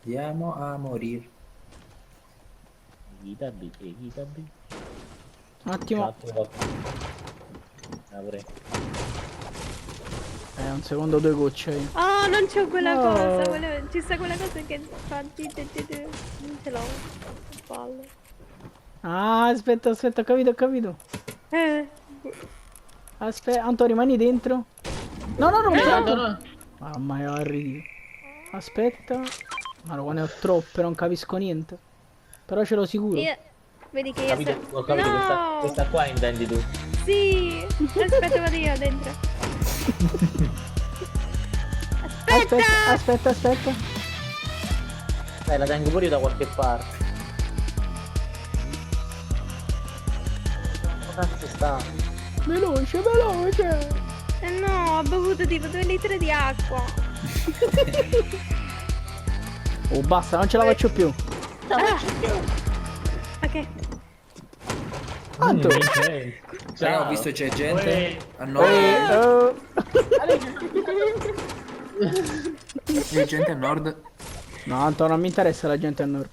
Andiamo a morire. Gitabi, Gitabi. Un attimo. Apre. Un secondo, due gocce. Oh, non c'ho quella No. cosa. Ci sta quella cosa che fa. Non ce l'ho. Palle. Ah, aspetta, aspetta, ho capito, ho capito. Aspetta, Anto, rimani dentro. No, no, no, No. mamma mia, arrivo. Aspetta. Ma ne ho troppe, non capisco niente. Però ce l'ho sicuro. Vedi che Ho io capito, ho capito, No! questa qua intendi tu. Sì! Aspetta, vado io dentro. Aspetta, aspetta, aspetta. La tengo pure io da qualche parte. Dove cazzo sta? Veloce, veloce. Eh no, ho bevuto tipo 2 litri di acqua. Oh, basta, non ce la faccio più. Ok. Anto. Raga, ho visto c'è gente a nord. C'è gente a nord. No, Anto, non mi interessa la gente a nord.